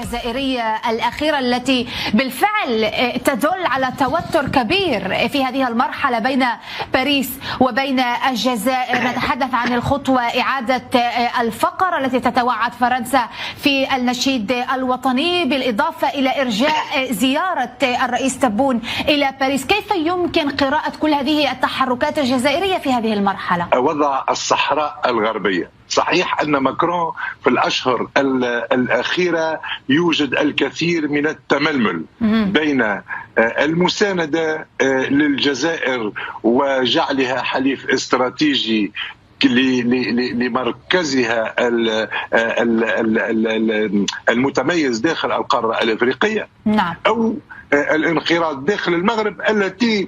الجزائرية الأخيرة التي بالفعل تدل على توتر كبير في هذه المرحلة بين باريس وبين الجزائر. نتحدث عن الخطوة إعادة الفقرة التي تتوعد فرنسا في النشيد الوطني، بالإضافة إلى إرجاء زيارة الرئيس تبون إلى باريس. كيف يمكن قراءة كل هذه التحركات الجزائرية في هذه المرحلة؟ وضع الصحراء الغربية. صحيح أن ماكرون في الأشهر الأخيرة يوجد الكثير من التململ بين المساندة للجزائر وجعلها حليف استراتيجي لمركزها المتميز داخل القارة الأفريقية، نعم، أو الانخراط داخل المغرب التي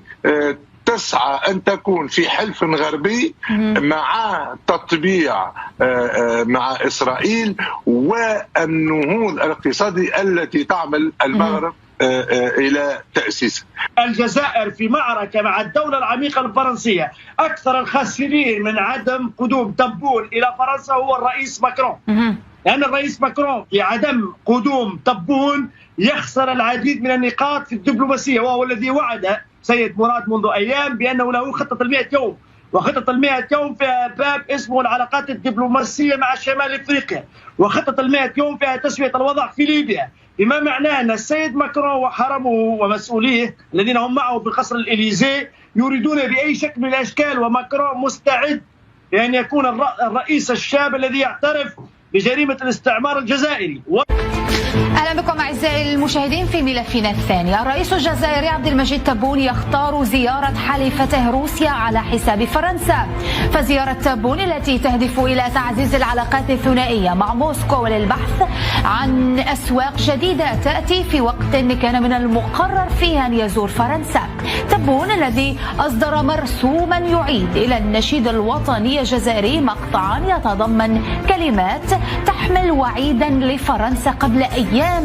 تسعى أن تكون في حلف غربي مع تطبيع مع إسرائيل والنهوض الاقتصادي التي تعمل المغرب إلى تأسيسه. الجزائر في معركة مع الدولة العميقة الفرنسية. أكثر الخاسرين من عدم قدوم تبون إلى فرنسا هو الرئيس ماكرون، لأن الرئيس ماكرون في عدم قدوم تبون يخسر العديد من النقاط في الدبلوماسية، وهو الذي وعد سيد مراد منذ أيام بأنه له خطة 100 يوم، وخطة 100 يوم فيها باب اسمه العلاقات الدبلوماسية مع شمال أفريقيا، وخطة 100 يوم فيها تسوية الوضع في ليبيا، بما معناه أن السيد ماكرون وحرمه ومسؤوليه الذين هم معه بقصر الإليزي يريدون بأي شكل من الأشكال، وماكرون مستعد لأن يكون الرئيس الشاب الذي يعترف بجريمة الاستعمار الجزائري. أهلا بكم أعزائي المشاهدين في ملفنا الثاني. الرئيس الجزائري عبد المجيد تبون يختار زيارة حليفته روسيا على حساب فرنسا. فزيارة تبون التي تهدف إلى تعزيز العلاقات الثنائية مع موسكو وللبحث عن أسواق جديدة تأتي في وقت كان من المقرر فيه أن يزور فرنسا. تبون الذي أصدر مرسوما يعيد إلى النشيد الوطني الجزائري مقطعا يتضمن كلمات تحمل وعيدا لفرنسا قبل أيام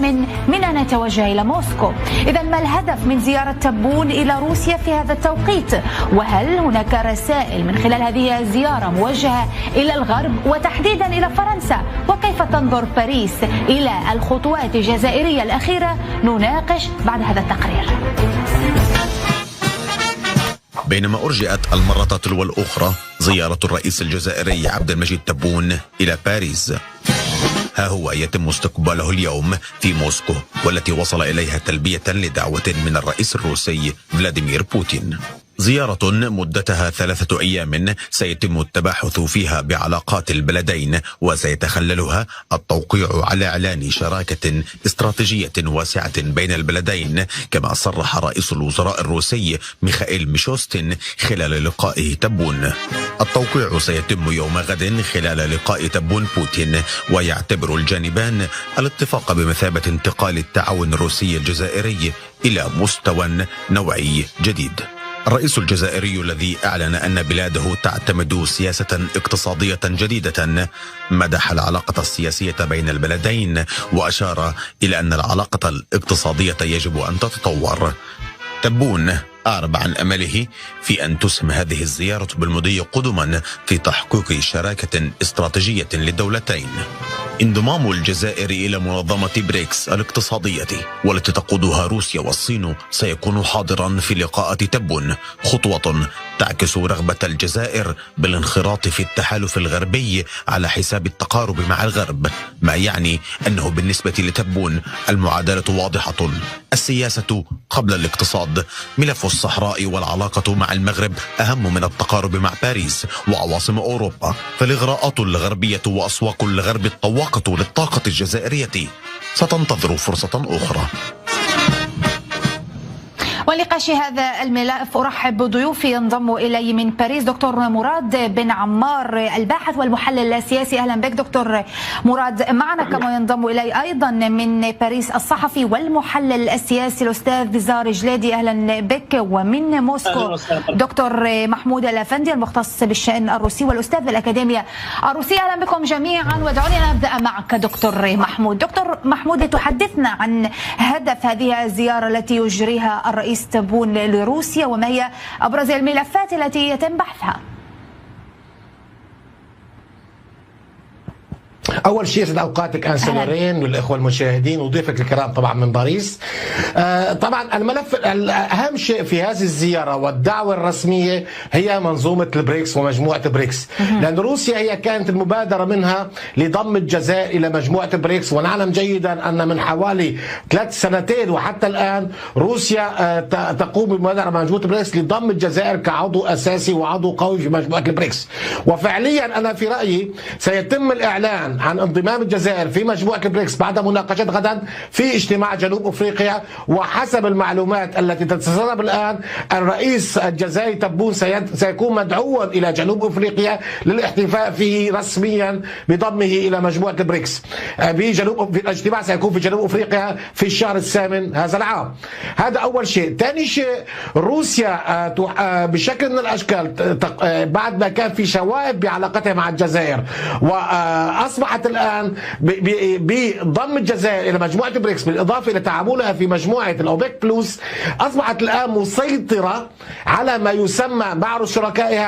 من أن نتوجه إلى موسكو. إذا ما الهدف من زيارة تبون إلى روسيا في هذا التوقيت؟ وهل هناك رسائل من خلال هذه الزيارة موجهة إلى الغرب وتحديدا إلى فرنسا؟ وكيف تنظر باريس إلى الخطوات الجزائرية الأخيرة؟ نناقش بعد هذا التقرير. بينما أرجئت المرة تلو الأخرى زيارة الرئيس الجزائري عبد المجيد تبون إلى باريس، ها هو يتم استقباله اليوم في موسكو، والتي وصل إليها تلبية لدعوة من الرئيس الروسي فلاديمير بوتين. زيارة مدتها 3 أيام سيتم التباحث فيها بعلاقات البلدين، وسيتخللها التوقيع على إعلان شراكة استراتيجية واسعة بين البلدين، كما صرح رئيس الوزراء الروسي ميخائيل ميشوستين خلال لقائه تبون. التوقيع سيتم يوم غد خلال لقاء تبون بوتين، ويعتبر الجانبان الاتفاق بمثابة انتقال التعاون الروسي الجزائري إلى مستوى نوعي جديد. الرئيس الجزائري الذي أعلن أن بلاده تعتمد سياسة اقتصادية جديدة مدح العلاقة السياسية بين البلدين، وأشار إلى أن العلاقة الاقتصادية يجب أن تتطور. تبون أعرب عن أمله في أن تسهم هذه الزيارة بالمضي قدما في تحقيق شراكة استراتيجية للدولتين. انضمام الجزائر إلى منظمة بريكس الاقتصادية والتي تقودها روسيا والصين سيكون حاضرا في لقاءات تبون، خطوة تعكس رغبة الجزائر بالانخراط في التحالف الغربي على حساب التقارب مع الغرب، ما يعني أنه بالنسبة لتبون المعادلة واضحة: السياسة قبل الاقتصاد. ملف الصحراء والعلاقة مع المغرب أهم من التقارب مع باريس وعواصم أوروبا، فالإغراءات الغربية وأسواق الغرب الطواقة للطاقة الجزائرية ستنتظر فرصة أخرى. ولنقاش هذا الملف أرحب بضيوفي ينضم إلي من باريس دكتور مراد بن عمار الباحث والمحلل السياسي. أهلا بك دكتور مراد. معنا كما ينضم إلي أيضا من باريس الصحفي والمحلل السياسي الأستاذ زار جلادي. أهلا بك. ومن موسكو دكتور محمود الأفندي المختص بالشأن الروسي والأستاذ بالأكاديمية الروسية. أهلا بكم جميعا. ودعوني أن أبدأ معك دكتور محمود. دكتور محمود، تحدثنا عن هدف هذه الزيارة التي يجريها الرئيس تبون لروسيا، وما هي أبرز الملفات التي يتم بحثها؟ أول شيء يسعد أوقاتك أنسة لورين والإخوة المشاهدين وضيفك الكرام طبعا من باريس. طبعا الملف الأهم شيء في هذه الزيارة والدعوة الرسمية هي منظومة البريكس ومجموعة بريكس، لأن روسيا هي كانت المبادرة منها لضم الجزائر إلى مجموعة بريكس، ونعلم جيدا أن من حوالي 3 سنتين وحتى الآن روسيا تقوم بمبادرة مجموعة بريكس لضم الجزائر كعضو أساسي وعضو قوي في مجموعة البريكس. وفعليا أنا في رأيي سيتم الإعلان عن انضمام الجزائر في مجموعة البريكس بعد مناقشات غدا في اجتماع جنوب أفريقيا. وحسب المعلومات التي تتسرب الآن الرئيس الجزائري تبون سيكون مدعوا إلى جنوب أفريقيا للاحتفاء فيه رسميا بضمه إلى مجموعة البريكس. في الاجتماع سيكون في جنوب أفريقيا في الشهر الثامن هذا العام. هذا أول شيء. ثاني شيء، روسيا بشكل من الأشكال بعد ما كان في شوائب بعلاقتها مع الجزائر وأصبحت الآن بضم الجزائر إلى مجموعة البريكس بالإضافة إلى تعاملها في مجموعة الأوبك بلس، أصبحت الآن مسيطرة على ما يسمى مع شركائها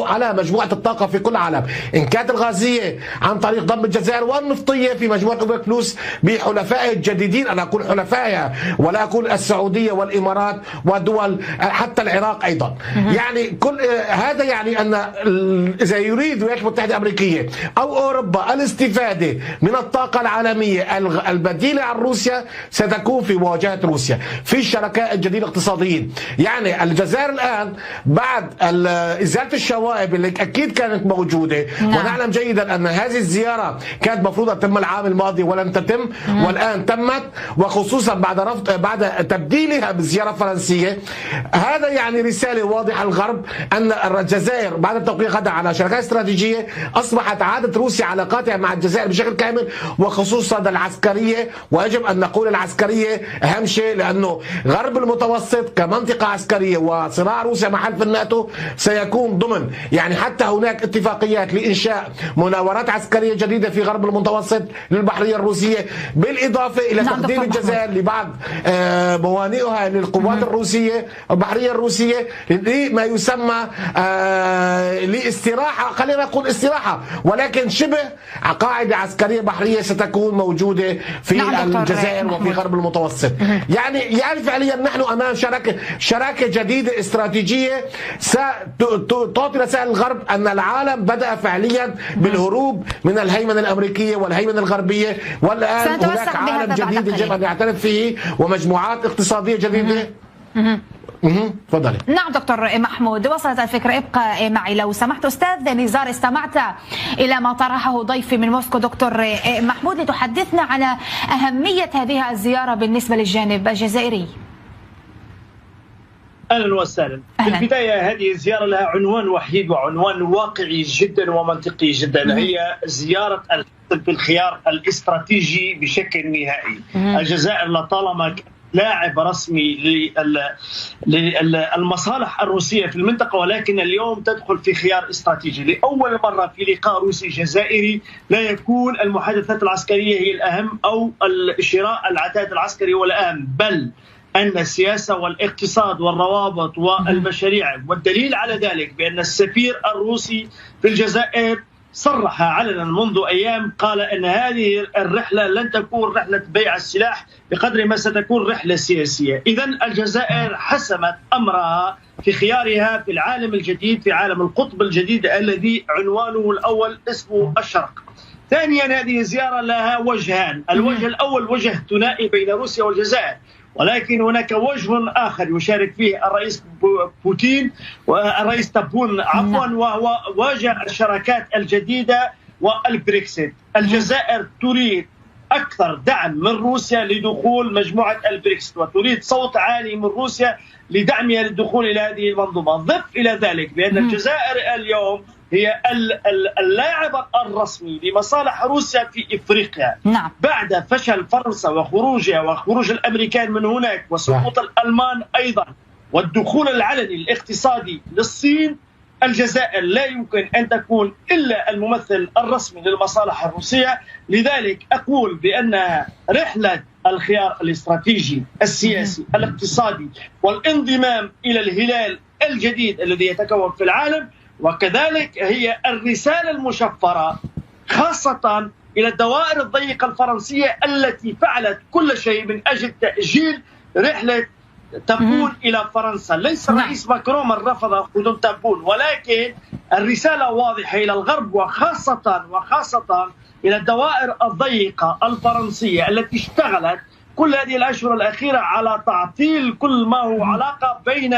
على مجموعة الطاقة في كل العالم، إن كانت الغازية عن طريق ضم الجزائر والنفطية في مجموعة أوبك بلس بحلفائها الجديدين. أنا أقول حلفائها ولا أقول السعودية والإمارات ودول حتى العراق أيضا. يعني كل هذا يعني أن إذا يريد الولايات المتحدة الأمريكية أو أوروبا الاستفادة من الطاقة العالمية البديلة عن روسيا ستكون في مواجهة روسيا في الشركاء الجديدة الاقتصاديين. يعني الجزائر الآن بعد إزالة الشوائب اللي أكيد كانت موجودة، ونعلم جيدا أن هذه الزيارة كانت مفروض تتم العام الماضي ولم تتم، والآن تمت، وخصوصا بعد تبديلها بالزيارة الفرنسية. هذا يعني رسالة واضحة للغرب أن الجزائر بعد التوقيع غدا على شركات استراتيجية أصبحت عادت روسيا علاقاتها مع الجزائر بشكل كامل، وخصوصا العسكرية. ويجب أن نقول العسكرية أهم شيء، لأنه غرب المتوسط كمنطقة عسكرية وصراع روسيا مع حلف الناتو سيكون ضمن، يعني حتى هناك اتفاقيات لإنشاء مناورات عسكرية جديدة في غرب المتوسط للبحرية الروسية، بالإضافة إلى تقديم الجزائر لبعض موانئها للقوات الروسية البحرية الروسية لما يسمى لاستراحة، خلينا نقول استراحة، ولكن شبه قاعدة عسكرية بحرية ستكون موجودة في الجزائر وفي غرب المتوسط. يعني فعليا نحن أمام شراكة جديدة استراتيجية ستعطي رسائل الغرب أن العالم بدأ فعليا بالهروب من الهيمنة الأمريكية والهيمنة الغربية، والآن هناك عالم جديد يجب أن يعترف فيه ومجموعات اقتصادية جديدة. تفضلي. نعم دكتور محمود، وصلت الفكرة. ابقى معي لو سمحت. أستاذ نزار، استمعت إلى ما طرحه ضيفي من موسكو دكتور محمود لتحدثنا عن أهمية هذه الزيارة بالنسبة للجانب الجزائري. اهلا وسهلا. في البدايه هذه الزياره لها عنوان وحيد وعنوان واقعي جدا ومنطقي جدا، هي زياره الحزب بالخيار الاستراتيجي بشكل نهائي. الجزائر لطالما لاعب رسمي للمصالح الروسية في المنطقة، ولكن اليوم تدخل في خيار استراتيجي. لأول مرة في لقاء روسي جزائري لا يكون المحادثات العسكرية هي الأهم أو شراء العتاد العسكري هو الأهم، بل أن السياسة والاقتصاد والروابط والمشاريع. والدليل على ذلك بأن السفير الروسي في الجزائر صرح علنا منذ أيام، قال أن هذه الرحلة لن تكون رحلة بيع السلاح بقدر ما ستكون رحلة سياسية. إذن الجزائر حسمت أمرها في خيارها في العالم الجديد، في عالم القطب الجديد الذي عنوانه الأول اسمه الشرق. ثانيا، هذه الزيارة لها وجهان. الوجه الأول وجه ثنائي بين روسيا والجزائر، ولكن هناك وجه آخر يشارك فيه الرئيس بوتين والرئيس تبون وهو وجه الشراكات الجديدة والبريكسيت. الجزائر تريد أكثر دعم من روسيا لدخول مجموعة البريكسيت، وتريد صوت عالي من روسيا لدعمها للدخول إلى هذه المنظومة. ضف إلى ذلك بأن الجزائر اليوم هي اللاعب الرسمي لمصالح روسيا في إفريقيا. نعم. بعد فشل فرنسا وخروجها وخروج الأمريكان من هناك وسقوط الألمان أيضا والدخول العلني الاقتصادي للصين، الجزائر لا يمكن أن تكون إلا الممثل الرسمي للمصالح الروسية. لذلك أقول بأن رحلة الخيار الاستراتيجي السياسي الاقتصادي والانضمام إلى الهلال الجديد الذي يتكون في العالم، وكذلك هي الرسالة المشفرة خاصة إلى الدوائر الضيقة الفرنسية التي فعلت كل شيء من أجل تأجيل رحلة تبون إلى فرنسا. ليس الرئيس ماكرون من رفض قدوم تبون، ولكن الرسالة واضحة إلى الغرب وخاصة إلى الدوائر الضيقة الفرنسية التي اشتغلت كل هذه الأشهر الأخيرة على تعطيل كل ما هو علاقة بين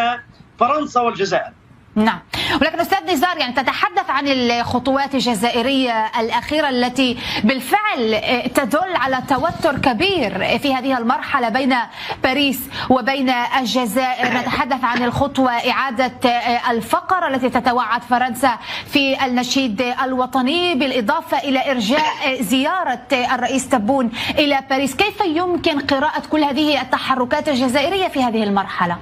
فرنسا والجزائر. نعم، ولكن أستاذ نزار يعني تتحدث عن الخطوات الجزائرية الأخيرة التي بالفعل تدل على توتر كبير في هذه المرحلة بين باريس وبين الجزائر. نتحدث عن الخطوة إعادة الفقرة التي تتوعد فرنسا في النشيد الوطني، بالإضافة إلى إرجاء زيارة الرئيس تبون إلى باريس. كيف يمكن قراءة كل هذه التحركات الجزائرية في هذه المرحلة؟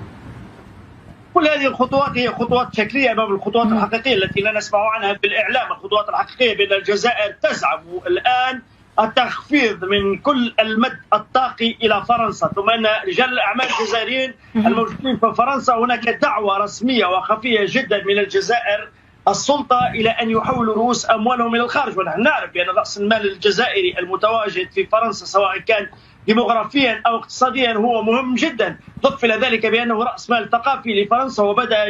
كل هذه الخطوات هي خطوات شكلية أمام الخطوات الحقيقية التي لا نسمع عنها بالإعلام. الخطوات الحقيقية بأن الجزائر تزعم الآن التخفيض من كل المد الطاقي إلى فرنسا، ثم أن رجال الأعمال الجزائريين الموجودين في فرنسا هناك دعوة رسمية وخفية جدا من الجزائر السلطة إلى أن يحولوا رؤوس أموالهم إلى الخارج. ونحن نعرف بأن رأس المال الجزائري المتواجد في فرنسا سواء كان ديموغرافيا أو اقتصاديا هو مهم جدا، ضف إلى ذلك بأنه رأس مال ثقافي لفرنسا وبدأ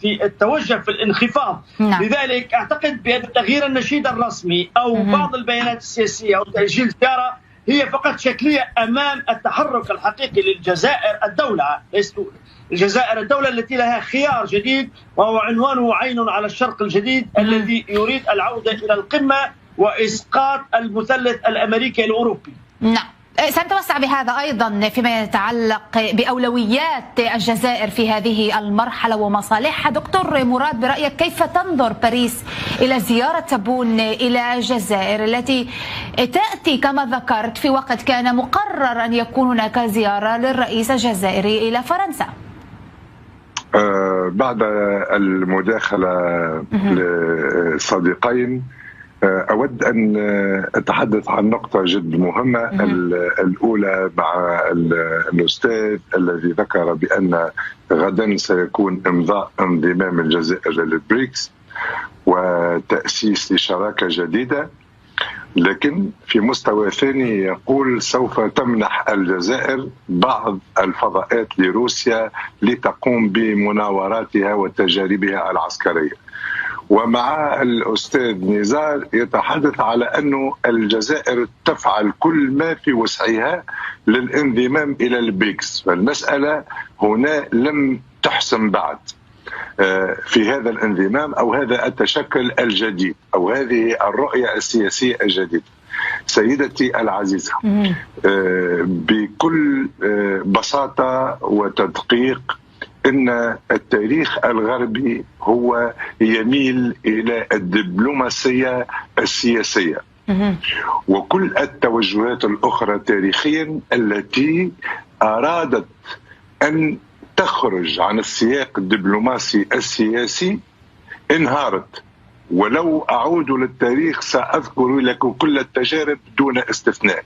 في التوجه في الانخفاض. لذلك أعتقد بأن تغيير النشيد الرسمي أو بعض البيانات السياسية أو تأجيل زيارة هي فقط شكلية أمام التحرك الحقيقي للجزائر الدولة. الجزائر الدولة التي لها خيار جديد وهو عنوانه عين على الشرق الجديد الذي يريد العودة إلى القمة وإسقاط المثلث الأمريكي الأوروبي. نعم، سنتوسع بهذا أيضا فيما يتعلق بأولويات الجزائر في هذه المرحلة ومصالحها. دكتور مراد، برأيك كيف تنظر باريس إلى زيارة تبون إلى الجزائر التي تأتي كما ذكرت في وقت كان مقرر أن يكون هناك زيارة للرئيس الجزائري إلى فرنسا؟ بعد المداخلة للصديقين أود أن أتحدث عن نقطة جد مهمة. الأولى مع الأستاذ الذي ذكر بأن غدا سيكون إمضاء انضمام الجزائر للبريكس وتأسيس لشراكة جديدة، لكن في مستوى ثاني يقول سوف تمنح الجزائر بعض الفضاءات لروسيا لتقوم بمناوراتها وتجاربها العسكرية. ومع الأستاذ نزار يتحدث على أنه الجزائر تفعل كل ما في وسعها للانضمام إلى البريكس، فالمسألة هنا لم تحسم بعد في هذا الانضمام أو هذا التشكل الجديد أو هذه الرؤية السياسية الجديدة. سيدتي العزيزة، بكل بساطة وتدقيق إن التاريخ الغربي هو يميل إلى الدبلوماسية السياسية، وكل التوجهات الأخرى تاريخيا التي أرادت أن تخرج عن السياق الدبلوماسي السياسي انهارت. ولو أعود للتاريخ سأذكر لكم كل التجارب دون استثناء.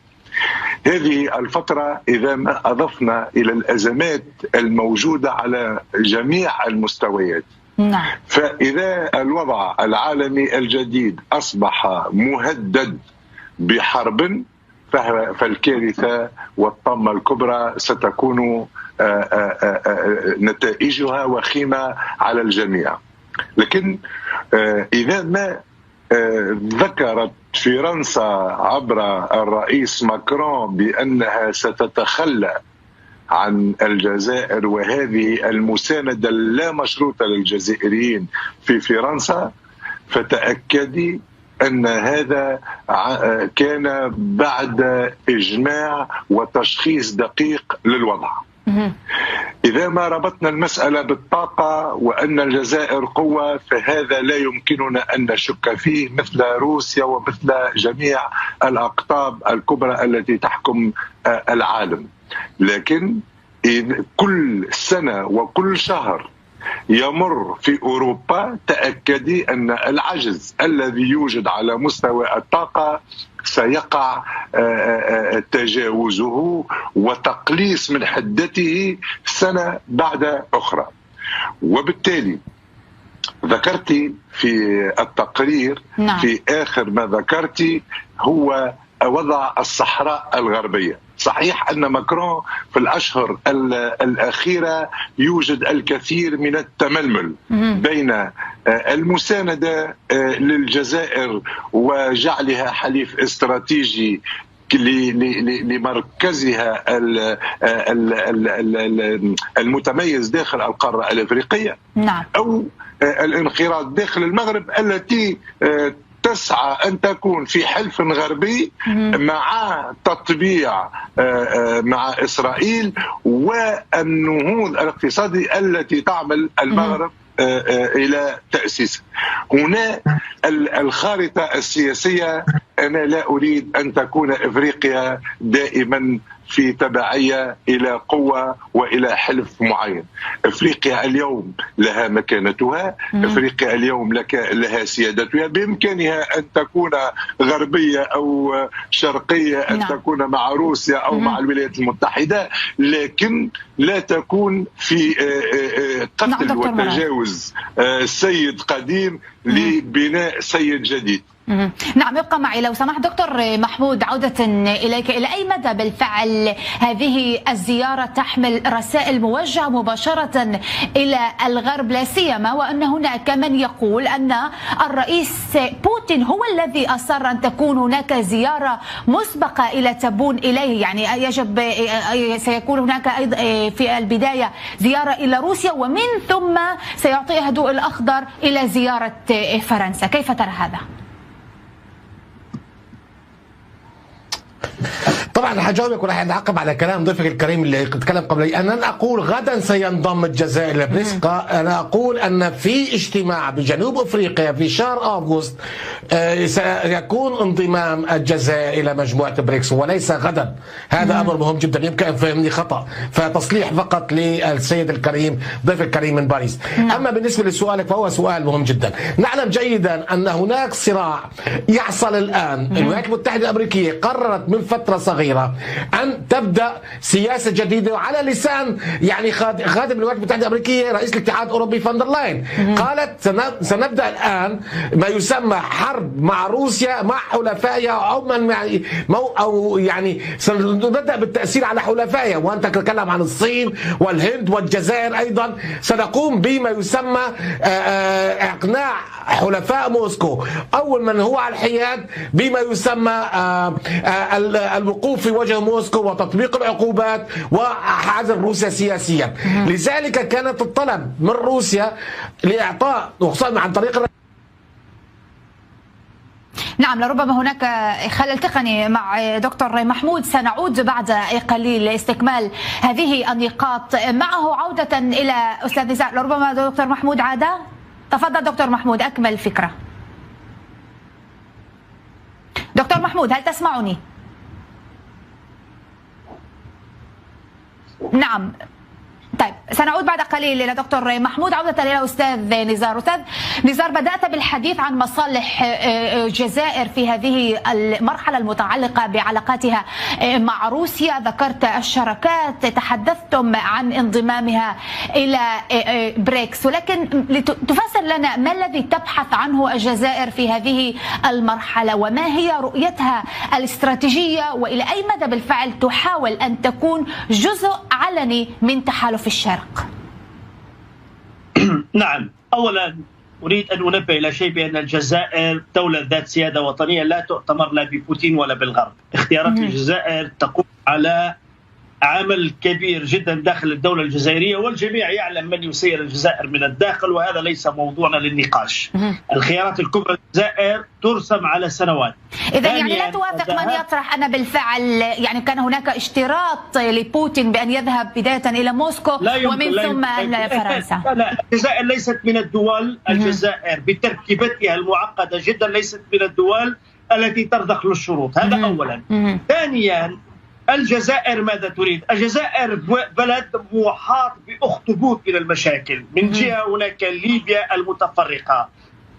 هذه الفترة إذا ما أضفنا إلى الأزمات الموجودة على جميع المستويات، فإذا الوضع العالمي الجديد أصبح مهدد بحرب فالكارثة والطامة الكبرى ستكون نتائجها وخيمة على الجميع. لكن إذا ما ذكرت فرنسا عبر الرئيس ماكرون بأنها ستتخلى عن الجزائر وهذه المساندة اللا مشروطة للجزائريين في فرنسا، فتأكدي أن هذا كان بعد إجماع وتشخيص دقيق للوضع. إذا ما ربطنا المسألة بالطاقة وأن الجزائر قوة فهذا لا يمكننا أن نشك فيه، مثل روسيا ومثل جميع الأقطاب الكبرى التي تحكم العالم. لكن كل سنة وكل شهر يمر في أوروبا تأكدي أن العجز الذي يوجد على مستوى الطاقة سيقع تجاوزه وتقليص من حدته سنة بعد أخرى. وبالتالي ذكرتي في التقرير في آخر ما ذكرتي هو وضع الصحراء الغربية. صحيح أن ماكرون في الأشهر الأخيرة يوجد الكثير من التململ بين المساندة للجزائر وجعلها حليف استراتيجي لمركزها المتميز داخل القارة الأفريقية، أو الانخراط داخل المغرب التي تسعى أن تكون في حلف غربي مع تطبيع مع إسرائيل والنهوض الاقتصادي التي تعمل المغرب إلى تأسيسه. هنا الخارطة السياسية، أنا لا أريد أن تكون إفريقيا دائما في تبعية إلى قوة وإلى حلف معين. إفريقيا اليوم لها مكانتها، إفريقيا اليوم لها سيادتها، بإمكانها أن تكون غربية أو شرقية، أن تكون مع روسيا أو مع الولايات المتحدة، لكن لا تكون في قتل وتجاوز سيد قديم لبناء سيد جديد. نعم، يبقى معي لو سمحت دكتور محمود. عودة إليك، إلى أي مدى بالفعل هذه الزيارة تحمل رسائل موجهة مباشرة إلى الغرب، لا سيما وأن هناك من يقول أن الرئيس بوتين هو الذي أصر أن تكون هناك زيارة مسبقة إلى تبون إليه، يعني يجب سيكون هناك أيضا في البداية زيارة إلى روسيا ومن ثم سيعطيها الضوء الأخضر إلى زيارة فرنسا. كيف ترى هذا؟ طبعا حجاوبك وراح نعقب على كلام ضيفك الكريم اللي تكلم قبلي. انا اقول غدا سينضم الجزائر لبريسكا. انا اقول ان في اجتماع بجنوب افريقيا في شهر اغسطس سيكون انضمام الجزائر الى مجموعه بريكس وليس غدا. هذا امر مهم جدا، يمكن ان فهمني خطا، فتصليح فقط للسيد الكريم ضيف الكريم من باريس. اما بالنسبه لسؤالك فهو سؤال مهم جدا. نعلم جيدا ان هناك صراع يحصل الان. الولايات المتحده الامريكيه قررت من فتره صغيره أن تبدأ سياسة جديدة على لسان يعني خادم الولايات المتحدة الأمريكية رئيس الاتحاد الأوروبي فان دير لاين. قالت سنبدأ الآن ما يسمى حرب مع روسيا مع حلفائها أو يعني سنبدأ بالتأثير على حلفائها، وأنت تتكلم عن الصين والهند والجزائر أيضا. سنقوم بما يسمى إقناع حلفاء موسكو أول من هو على الحياد بما يسمى الوقوف في وجه موسكو وتطبيق العقوبات وحظر روسيا سياسيا. لذلك كانت الطلب من روسيا لإعطاء وخصوصا عن طريق نعم، لربما هناك خلل تقني مع دكتور محمود. سنعود بعد قليل لاستكمال هذه النقاط معه. عودة إلى أستاذ نزار، لربما دكتور محمود عاد. تفضل دكتور محمود، أكمل الفكرة. دكتور محمود، هل تسمعني؟ نعم، طيب سنعود بعد قليل إلى دكتور محمود. عودة إلى أستاذ نزار. أستاذ نزار، بدأت بالحديث عن مصالح الجزائر في هذه المرحلة المتعلقة بعلاقاتها مع روسيا، ذكرت الشراكات، تحدثتم عن انضمامها إلى بريكس، ولكن تفسر لنا ما الذي تبحث عنه الجزائر في هذه المرحلة وما هي رؤيتها الاستراتيجية وإلى أي مدى بالفعل تحاول أن تكون جزء علني من تحالف الشرق؟ نعم، أولا أريد أن أنبه إلى شيء، بأن الجزائر دولة ذات سيادة وطنية لا تؤتمر لا ببوتين ولا بالغرب. اختيارات الجزائر تقوم على عمل كبير جدا داخل الدولة الجزائرية، والجميع يعلم من يسير الجزائر من الداخل، وهذا ليس موضوعنا للنقاش. الخيارات الكبرى للجزائر ترسم على سنوات. إذا يعني لا توافق من يطرح أن بالفعل يعني كان هناك اشتراط لبوتين بأن يذهب بداية إلى موسكو ومن ثم إلى فرنسا. لا، الجزائر ليست من الدول، الجزائر بتركيبتها المعقدة جدا ليست من الدول التي ترضخ للشروط. هذا أولا. ثانيا، الجزائر ماذا تريد؟ الجزائر بلد محاط بأخطبوط من المشاكل. من جهة هناك ليبيا المتفرقة،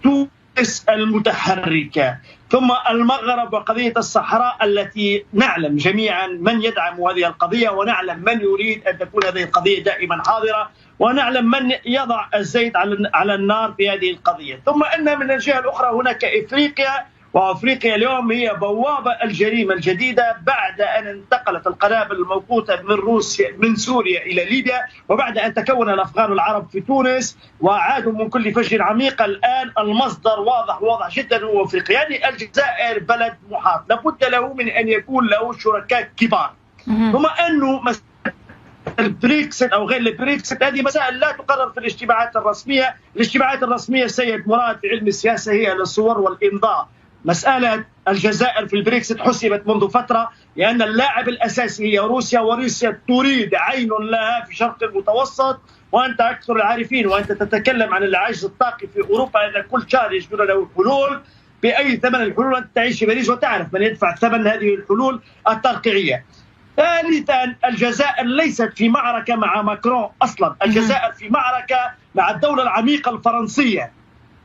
تونس المتحركة، ثم المغرب وقضية الصحراء التي نعلم جميعا من يدعم هذه القضية، ونعلم من يريد أن تكون هذه القضية دائما حاضرة، ونعلم من يضع الزيت على النار في هذه القضية. ثم أن من الجهة الأخرى هناك إفريقيا، وأفريقيا اليوم هي بوابة الجريمة الجديدة بعد أن انتقلت القنابل الموقوتة من سوريا إلى ليبيا، وبعد أن تكون الأفغان العرب في تونس وعادوا من كل فج عميق. الآن المصدر واضح جدا هو أفريقيا، يعني الجزائر بلد محاط لابد له من أن يكون له شركاء كبار. ثم أنه البريكسيت أو غير البريكسيت هذه مسائل لا تقرر في الاجتماعات الرسمية. الاجتماعات الرسمية سيد مراد في علم السياسة هي للصور والإمضاء. مسألة الجزائر في البريكسيت حسبت منذ فترة، لأن اللاعب الأساسي هي روسيا، وروسيا تريد عين لها في الشرق المتوسط. وأنت أكثر العارفين وأنت تتكلم عن العجز الطاقي في أوروبا، أن كل شهر يجدون له حلول بأي ثمن. الحلول أنت تعيش في باريس وتعرف من يدفع ثمن هذه الحلول الترقيعية. ثالثا، الجزائر ليست في معركة مع ماكرون أصلا، الجزائر في معركة مع الدولة العميقة الفرنسية.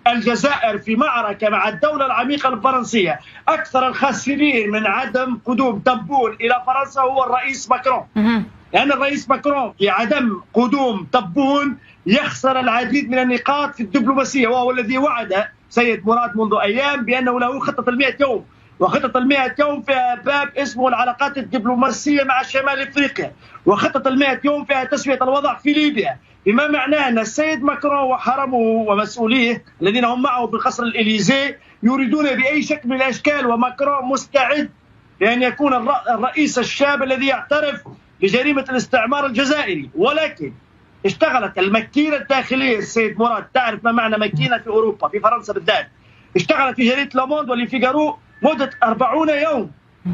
الجزائر في معركة مع الدولة العميقة الفرنسية. أكثر الخاسرين من عدم قدوم تبون إلى فرنسا هو الرئيس ماكرون، لأن الرئيس ماكرون في عدم قدوم تبون يخسر العديد من النقاط في الدبلوماسية، وهو الذي وعد سيد مراد منذ أيام بأنه له خطة 100 يوم، وخطة 100 يوم فيها باب اسمه العلاقات الدبلوماسية مع شمال إفريقيا، وخطة 100 يوم فيها تسوية الوضع في ليبيا، بما معناه أن السيد ماكرون وحرمه ومسؤوليه الذين هم معه في قصر الإليزي يريدون بأي شكل من الأشكال، وماكرون مستعد لأن يكون الرئيس الشاب الذي يعترف بجريمة الاستعمار الجزائري. ولكن اشتغلت المكينة الداخلية السيد مراد، تعرف ما معنى مكينة في أوروبا في فرنسا بالذات، اشتغلت في جريدة لوموند والفيغارو مدة 40 يوم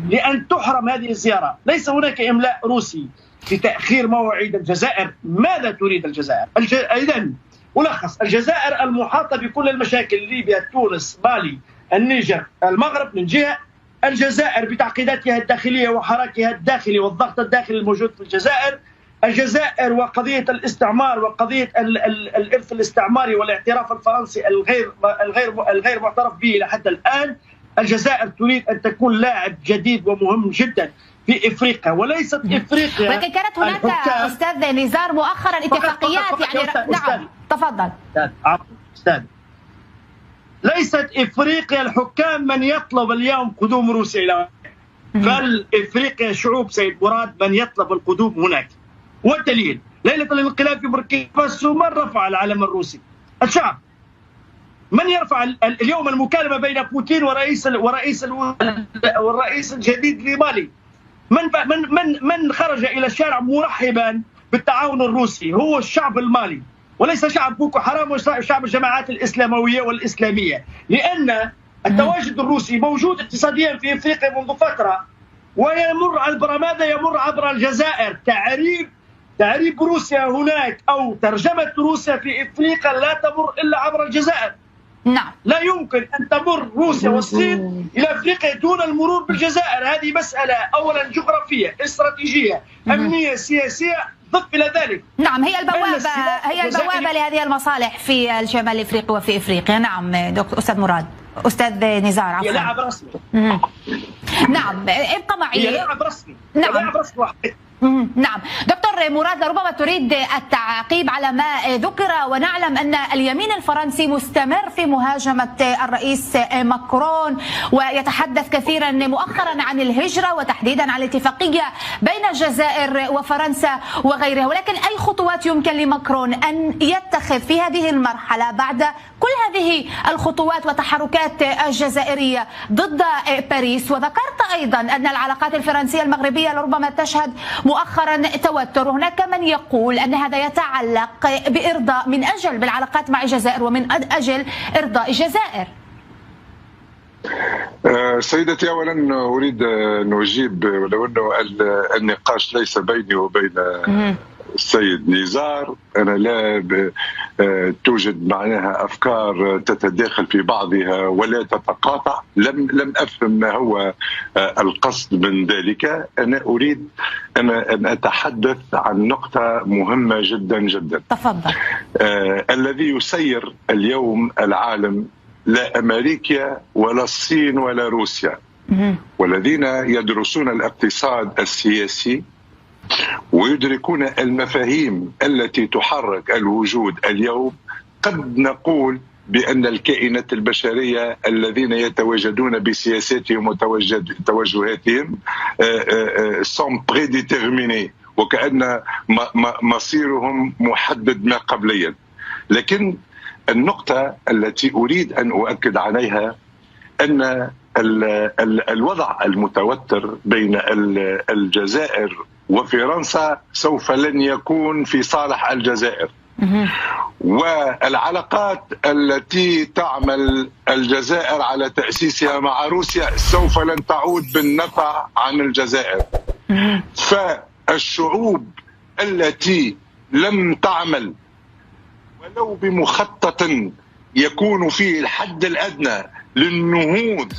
لأن تحرم هذه الزيارة. ليس هناك إملاء روسي بتأخير موعد الجزائر. ماذا تريد الجزائر؟ إذن ملخص، الجزائر المحاطة بكل المشاكل، ليبيا، تونس، مالي، النيجر، المغرب من جهة، الجزائر بتعقيداتها الداخلية وحراكها الداخلي والضغط الداخلي الموجود في الجزائر، الجزائر وقضية الاستعمار وقضية الإرث الاستعماري والاعتراف الفرنسي الغير معترف به إلى حد الآن. الجزائر تريد أن تكون لاعب جديد ومهم جدا في إفريقيا، وليست إفريقيا. ولكن كانت هناك أستاذ نزار مؤخرا اتفاقيات يعني نعم تفضل أستاذ. ليست إفريقيا الحكام من يطلب اليوم قدوم روسيا إلى، بل إفريقيا شعوب سيد مراد من يطلب القدوم هناك. والدليل ليلة الانقلاب في بوركينا فاسو من رفع العلم الروسي؟ الشعب. من يرفع اليوم المكالمة بين بوتين والرئيس الجديد لمالي؟ من خرج إلى الشارع مرحبا بالتعاون الروسي؟ هو الشعب المالي، وليس شعب بوكو حرام وشعب الجماعات الإسلاموية والإسلامية، لأن التواجد الروسي موجود اقتصاديا في إفريقيا منذ فترة، ويمر عبر ماذا؟ يمر عبر الجزائر. تعريب روسيا هناك أو ترجمة روسيا في إفريقيا لا تمر إلا عبر الجزائر. نعم. لا يمكن أن تمر روسيا والصين إلى أفريقيا دون المرور بالجزائر. هذه مسألة أولا جغرافية، استراتيجية، أمنية، سياسية، ضف إلى ذلك. نعم، هي البوابة لهذه المصالح في الشمال الإفريقي وفي إفريقيا. نعم أستاذ مراد، أستاذ نزار عفوا. هي لاعب رسمي. نعم، ابقى معي. هي لاعب رسمي. نعم. لاعب رسمي واحد. نعم دكتور مراد، لربما تريد التعقيب على ما ذكر، ونعلم أن اليمين الفرنسي مستمر في مهاجمة الرئيس ماكرون، ويتحدث كثيرا مؤخرا عن الهجرة وتحديدا عن الاتفاقية بين الجزائر وفرنسا وغيرها. ولكن أي خطوات يمكن لماكرون أن يتخذ في هذه المرحلة بعد كل هذه الخطوات وتحركات الجزائرية ضد باريس؟ وذكرت أيضا أن العلاقات الفرنسية المغربية لربما تشهد مؤخرا توتر. هناك من يقول أن هذا يتعلق بإرضاء من أجل بالعلاقات مع الجزائر ومن أجل إرضاء الجزائر. سيدتي، أولا أريد أن أجيب، ولو أنه النقاش ليس بيني وبين السيد نزار، أنا لا توجد معناها أفكار تتداخل في بعضها ولا تتقاطع. لم أفهم ما هو القصد من ذلك. أنا أريد أن أتحدث عن نقطة مهمة جدا جدا. تفضل. الذي يسير اليوم العالم لا أمريكا ولا الصين ولا روسيا، والذين يدرسون الاقتصاد السياسي ويدركون المفاهيم التي تحرك الوجود اليوم، قد نقول بأن الكائنات البشرية الذين يتواجدون بسياساتهم وتوجهاتهم sont prédéterminés، وكأن مصيرهم محدد ما قبليا. لكن النقطة التي أريد أن أؤكد عليها أن الوضع المتوتر بين الجزائر وفرنسا سوف لن يكون في صالح الجزائر، والعلاقات التي تعمل الجزائر على تأسيسها مع روسيا سوف لن تعود بالنفع عن الجزائر. فالشعوب التي لم تعمل ولو بمخطط يكون فيه الحد الأدنى للنهوض